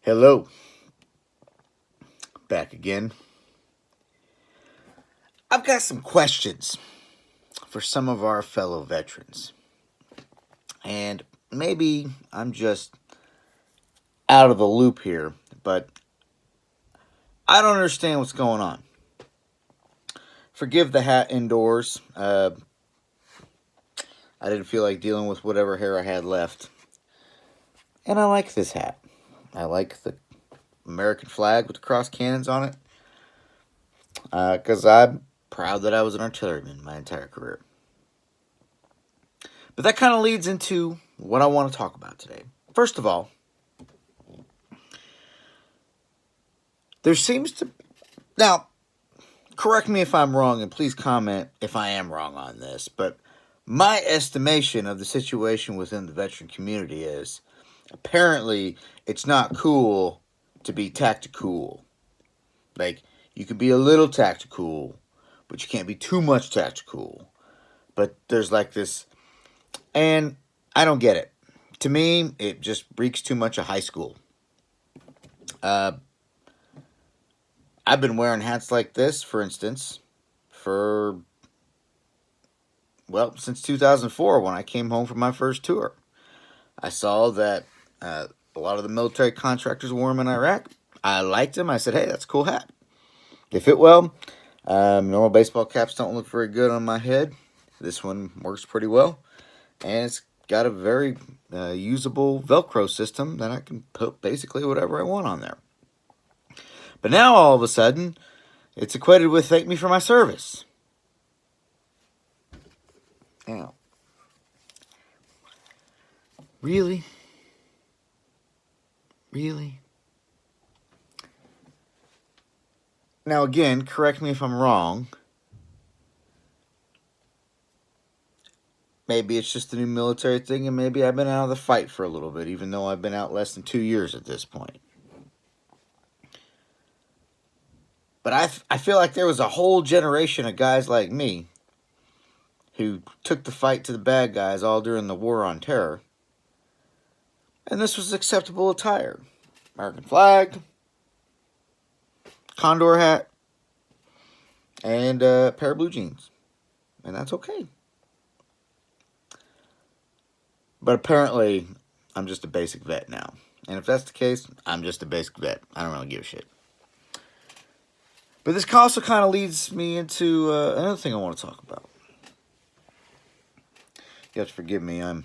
Hello, back again. I've got some questions for some of our fellow veterans. And maybe I'm just out of the loop here, but I don't understand what's going on. Forgive the hat indoors. I didn't feel like dealing with whatever hair I had left. And I like this hat. I like the American flag with the cross cannons on it. Because I'm proud that I was an artilleryman my entire career. But that kind of leads into what I want to talk about today. First of all, there seems to... Now, correct me if I'm wrong, and please comment if I am wrong on this, but my estimation of the situation within the veteran community is apparently it's not cool to be tactical. Like, you can be a little tactical, but you can't be too much tactical. But there's like this... And I don't get it. To me, it just reeks too much of high school. I've been wearing hats like this, for instance, since 2004 when I came home from my first tour. I saw that a lot of the military contractors wore them in Iraq. I liked them. I said, hey, that's a cool hat. They fit well. Normal baseball caps don't look very good on my head. This one works pretty well. And it's got a very usable Velcro system that I can put basically whatever I want on there. But now, all of a sudden, it's equated with thank me for my service. Now, really? Really? Now, again, correct me if I'm wrong. Maybe it's just the new military thing, and maybe I've been out of the fight for a little bit, even though I've been out less than 2 years at this point. But I feel like there was a whole generation of guys like me who took the fight to the bad guys all during the War on Terror. And this was acceptable attire. American flag, condor hat, and a pair of blue jeans. And that's okay. But apparently, I'm just a basic vet now. And if that's the case, I'm just a basic vet. I don't really give a shit. But this also kind of leads me into another thing I want to talk about. You have to forgive me. I'm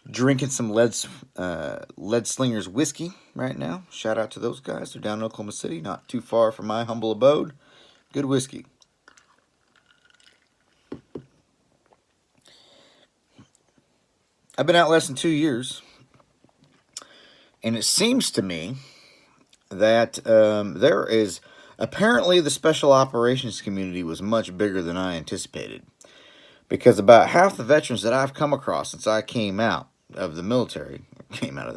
drinking some Lead Slingers whiskey right now. Shout out to those guys. They're down in Oklahoma City, not too far from my humble abode. Good whiskey. I've been out less than 2 years. And it seems to me that there is... Apparently, the special operations community was much bigger than I anticipated. Because about half the veterans that I've come across since I came out of the military, got out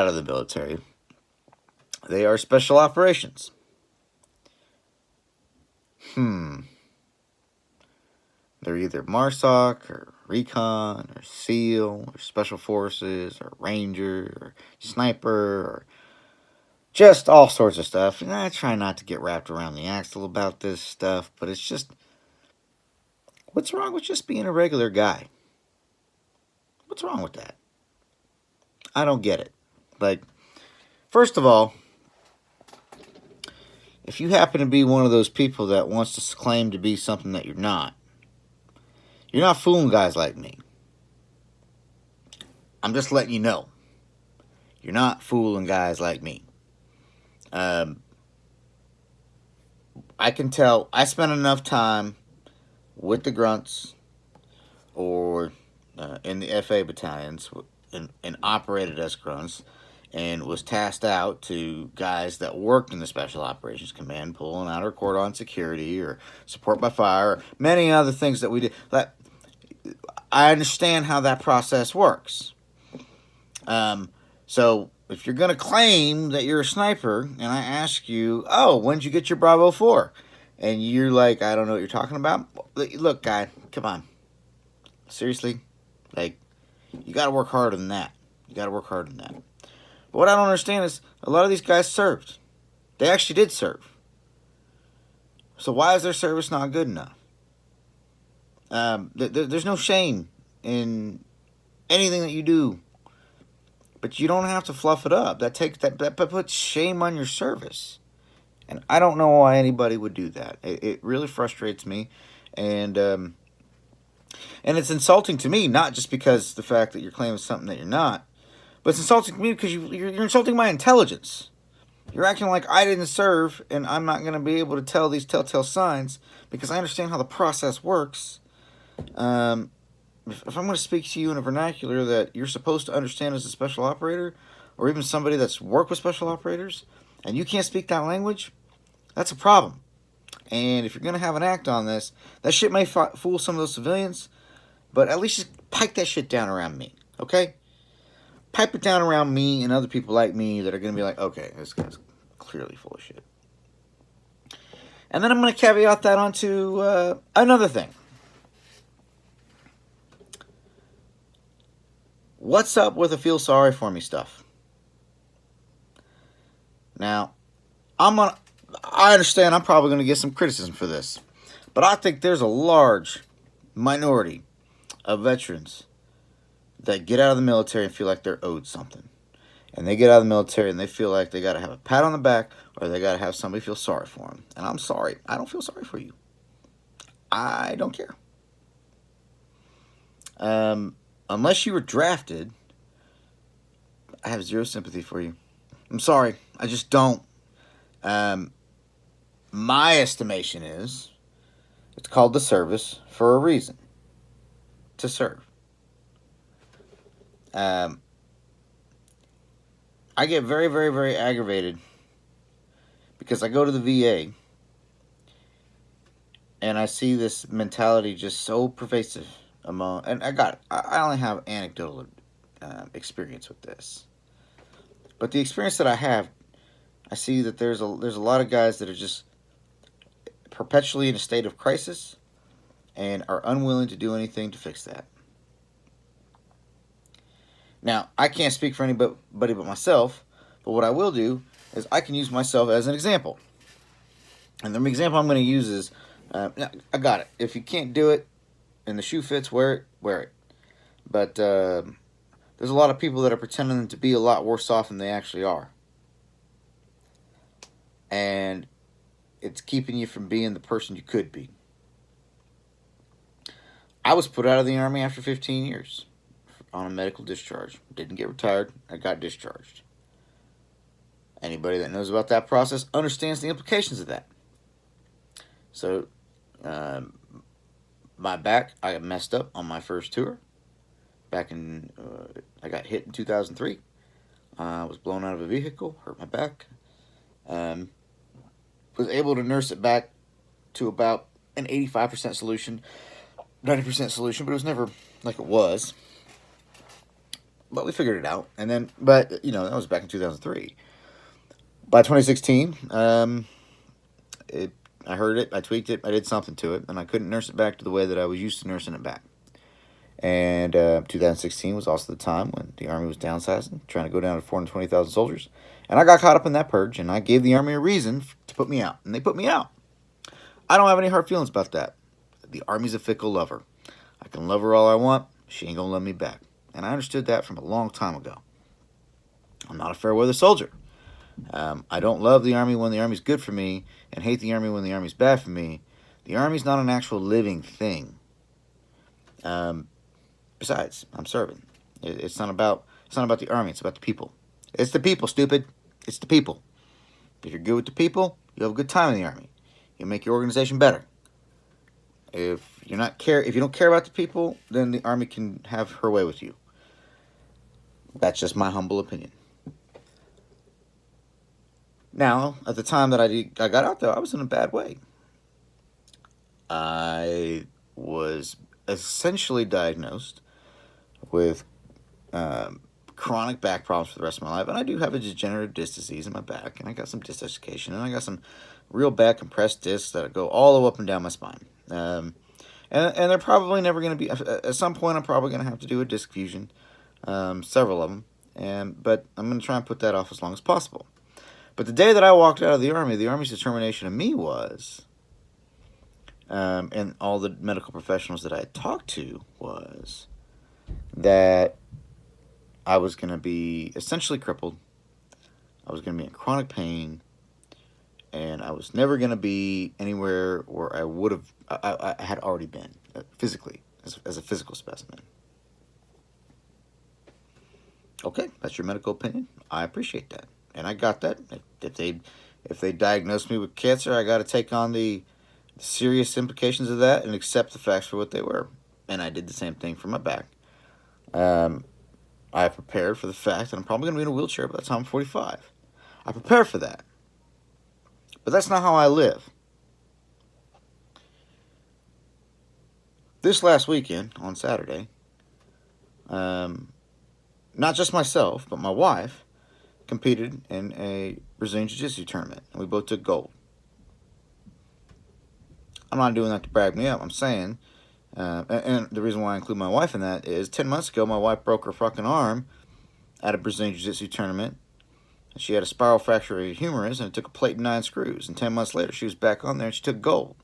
of the military, they are special operations. They're either MARSOC or Recon or SEAL or Special Forces or Ranger or Sniper or just all sorts of stuff. And I try not to get wrapped around the axle about this stuff, but it's just, what's wrong with just being a regular guy? What's wrong with that? I don't get it. Like, first of all, if you happen to be one of those people that wants to claim to be something that you're not fooling guys like me. I'm just letting you know. You're not fooling guys like me. I can tell I spent enough time with the grunts or in the FA battalions and operated as grunts and was tasked out to guys that worked in the Special Operations Command, pulling out or cordon security or support by fire, or many other things that we did. I understand how that process works. So if you're going to claim that you're a sniper, and I ask you, oh, when did you get your Bravo 4? And you're like, I don't know what you're talking about. Look, guy, come on. Seriously? Like, you got to work harder than that. But what I don't understand is a lot of these guys served. They actually did serve. So why is their service not good enough? There's no shame in anything that you do, but you don't have to fluff it up. That puts shame on your service, and I don't know why anybody would do that. It really frustrates me, and it's insulting to me, not just because the fact that you're claiming something that you're not, but it's insulting to me because you're insulting my intelligence. You're acting like I didn't serve, and I'm not going to be able to tell these telltale signs because I understand how the process works. If I'm going to speak to you in a vernacular that you're supposed to understand as a special operator, or even somebody that's worked with special operators, and you can't speak that language, that's a problem. And if you're going to have an act on this, that shit may fool some of those civilians, but at least just pipe that shit down around me, okay? Pipe it down around me and other people like me that are going to be like, okay, this guy's clearly full of shit. And then I'm going to caveat that onto another thing. What's up with the feel sorry for me stuff? Now, I understand I'm probably going to get some criticism for this, but I think there's a large minority of veterans that get out of the military and feel like they're owed something. And they get out of the military and they feel like they got to have a pat on the back or they got to have somebody feel sorry for them. And I'm sorry. I don't feel sorry for you. I don't care. Unless you were drafted, I have zero sympathy for you. I'm sorry. I just don't. My estimation is it's called the service for a reason. To serve. I get very, very, very aggravated because I go to the VA and I see this mentality just so pervasive among, and I only have anecdotal experience with this, but the experience that I have, I see that there's a lot of guys that are just perpetually in a state of crisis and are unwilling to do anything to fix that. Now, I can't speak for anybody but myself, but what I will do is I can use myself as an example. And the example I'm going to use is, I got it. If you can't do it and the shoe fits, wear it. But there's a lot of people that are pretending to be a lot worse off than they actually are. And it's keeping you from being the person you could be. I was put out of the Army after 15 years. On a medical discharge. Didn't get retired. I got discharged. Anybody that knows about that process understands the implications of that. So, my back, I got messed up on my first tour. Back in, I got hit in 2003. I was blown out of a vehicle, hurt my back. Was able to nurse it back to about an 85% solution, 90% solution, but it was never like it was. But we figured it out. And then, but, you know, that was back in 2003. By 2016, I heard it, I tweaked it, I did something to it, and I couldn't nurse it back to the way that I was used to nursing it back. And 2016 was also the time when the Army was downsizing, trying to go down to 420,000 soldiers. And I got caught up in that purge, and I gave the Army a reason to put me out. And they put me out. I don't have any hard feelings about that. The Army's a fickle lover. I can love her all I want, she ain't gonna love me back. And I understood that from a long time ago. I'm not a fair weather soldier. I don't love the Army when the Army's good for me and hate the Army when the Army's bad for me. The Army's not an actual living thing. Besides, I'm serving. It's not about the Army. It's about the people. It's the people, stupid. It's the people. If you're good with the people, you'll have a good time in the Army. You'll make your organization better. If you don't care about the people, then the Army can have her way with you. That's just my humble opinion. Now, at the time that I got out there, I was in a bad way. I was essentially diagnosed with chronic back problems for the rest of my life, and I do have a degenerative disc disease in my back, and I got some disc desiccation, and I got some real bad compressed discs that go all the way up and down my spine. And they're probably never going to be, at some point I'm probably going to have to do a disc fusion, several of them, but I'm going to try and put that off as long as possible. But the day that I walked out of the Army's determination of me was, and all the medical professionals that I had talked to, was that I was going to be essentially crippled. I was going to be in chronic pain, and I was never going to be anywhere where I had already been physically, as a physical specimen. Okay, that's your medical opinion. I appreciate that, and I got that. If they diagnosed me with cancer, I got to take on the serious implications of that and accept the facts for what they were. And I did the same thing for my back. I prepared for the fact that I'm probably going to be in a wheelchair by the time I'm 45. I prepare for that. But that's not how I live. This last weekend, on Saturday, not just myself, but my wife competed in a Brazilian Jiu-Jitsu tournament, and we both took gold. I'm not doing that to brag me up. I'm saying, and the reason why I include my wife in that is 10 months ago, my wife broke her fucking arm at a Brazilian Jiu-Jitsu tournament. She had a spiral fracture of the humerus, and it took a plate and 9 screws. And 10 months later, she was back on there, and she took gold.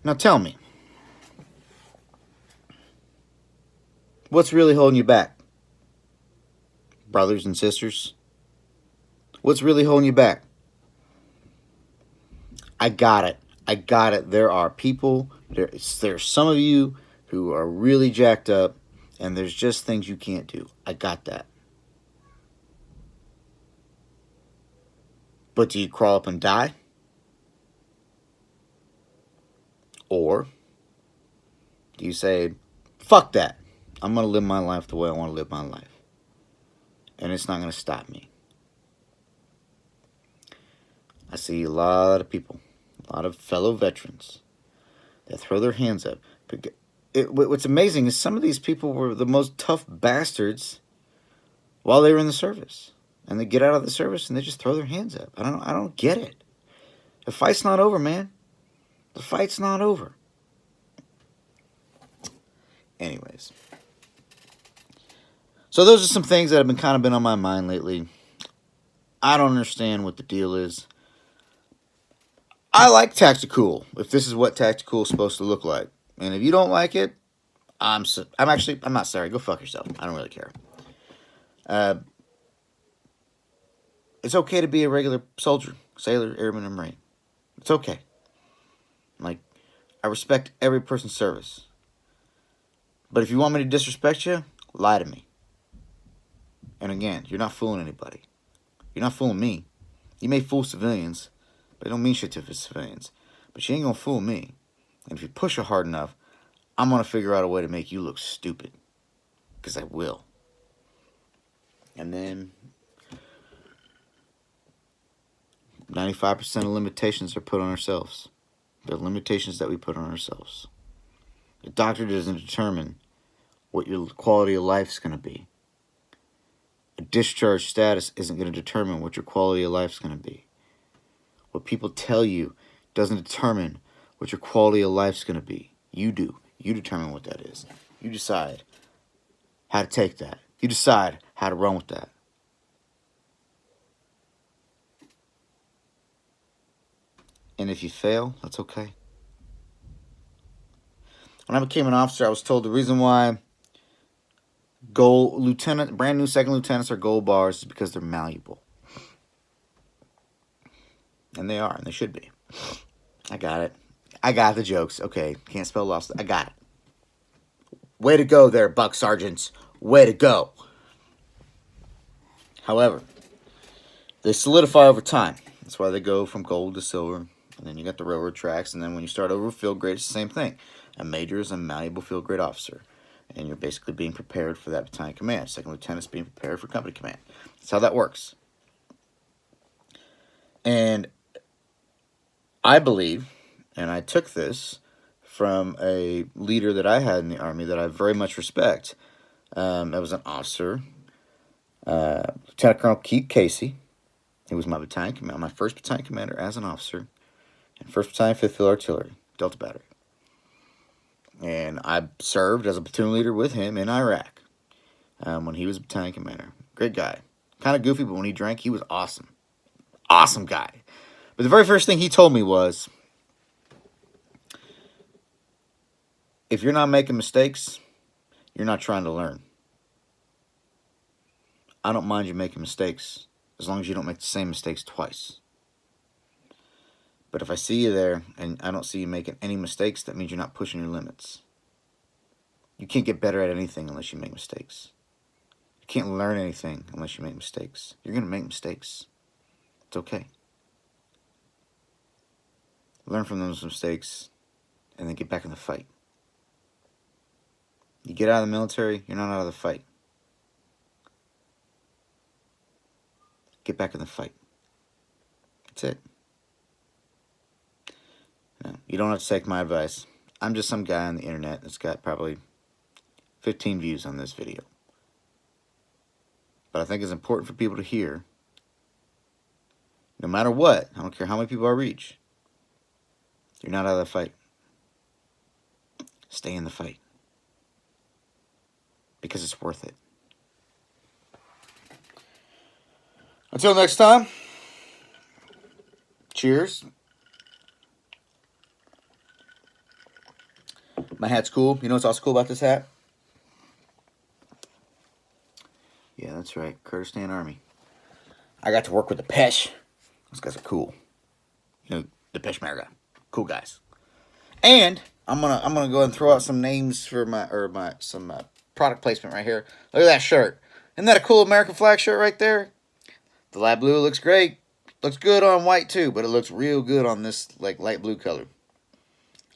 Now tell me, what's really holding you back? Brothers and sisters? What's really holding you back? I got it. I got it. There are people, there's some of you who are really jacked up, and there's just things you can't do. I got that. But do you crawl up and die? Or do you say, fuck that. I'm going to live my life the way I want to live my life. And it's not going to stop me. I see a lot of people, a lot of fellow veterans that throw their hands up. What's amazing is some of these people were the most tough bastards while they were in the service. And they get out of the service and they just throw their hands up. I don't get it. The fight's not over, man. The fight's not over. Anyways. So those are some things that have been kind of been on my mind lately. I don't understand what the deal is. I like Tactical, if this is what Tactical is supposed to look like. And if you don't like it, I'm not sorry. Go fuck yourself. I don't really care. It's okay to be a regular soldier, sailor, airman, or Marine. It's okay. Like, I respect every person's service. But if you want me to disrespect you, lie to me. And again, you're not fooling anybody. You're not fooling me. You may fool civilians, but it don't mean shit to the civilians. But you ain't gonna fool me. And if you push it hard enough, I'm gonna figure out a way to make you look stupid. Because I will. And then 95% of limitations are put on ourselves. The limitations that we put on ourselves. The doctor doesn't determine what your quality of life is going to be. A discharge status isn't going to determine what your quality of life is going to be. What people tell you doesn't determine what your quality of life is going to be. You do. You determine what that is. You decide how to take that. You decide how to run with that. And if you fail, that's okay. When I became an officer, I was told the reason why brand new second lieutenants are gold bars is because they're malleable. And they are, and they should be. I got it. I got the jokes. Okay, can't spell lost. I got it. Way to go there, Buck Sergeants. Way to go. However, they solidify over time. That's why they go from gold to silver. And then you got the railroad tracks. And then when you start over field grade, it's the same thing. A major is a malleable field grade officer. And you're basically being prepared for that battalion command. Second lieutenant's being prepared for company command. That's how that works. And I believe, and I took this from a leader that I had in the Army that I very much respect. That was an officer, Lieutenant Colonel Keith Casey. He was my battalion commander, my first battalion commander as an officer, and 1st Battalion, 5th Field Artillery, Delta Battery. And I served as a platoon leader with him in Iraq when he was a battalion commander. Great guy. Kind of goofy, but when he drank, he was awesome. Awesome guy. But the very first thing he told me was, if you're not making mistakes, you're not trying to learn. I don't mind you making mistakes as long as you don't make the same mistakes twice. But if I see you there and I don't see you making any mistakes, that means you're not pushing your limits. You can't get better at anything unless you make mistakes. You can't learn anything unless you make mistakes. You're going to make mistakes. It's okay. Learn from those mistakes and then get back in the fight. You get out of the military, you're not out of the fight. Get back in the fight. That's it. No, you don't have to take my advice. I'm just some guy on the internet that's got probably 15 views on this video. But I think it's important for people to hear, no matter what, I don't care how many people I reach, you're not out of the fight. Stay in the fight. Because it's worth it. Until next time, cheers. My hat's cool. You know what's also cool about this hat? Yeah, that's right. Kurdistan Army. I got to work with the Pesh. Those guys are cool. You know, the Peshmerga. Cool guys. And I'm gonna go ahead and throw out some names for some product placement right here. Look at that shirt. Isn't that a cool American flag shirt right there? The light blue looks great. Looks good on white too, but it looks real good on this like light blue color.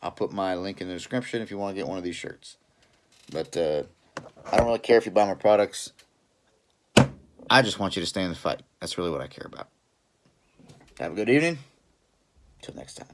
I'll put my link in the description if you want to get one of these shirts. But I don't really care if you buy my products. I just want you to stay in the fight. That's really what I care about. Have a good evening. Till next time.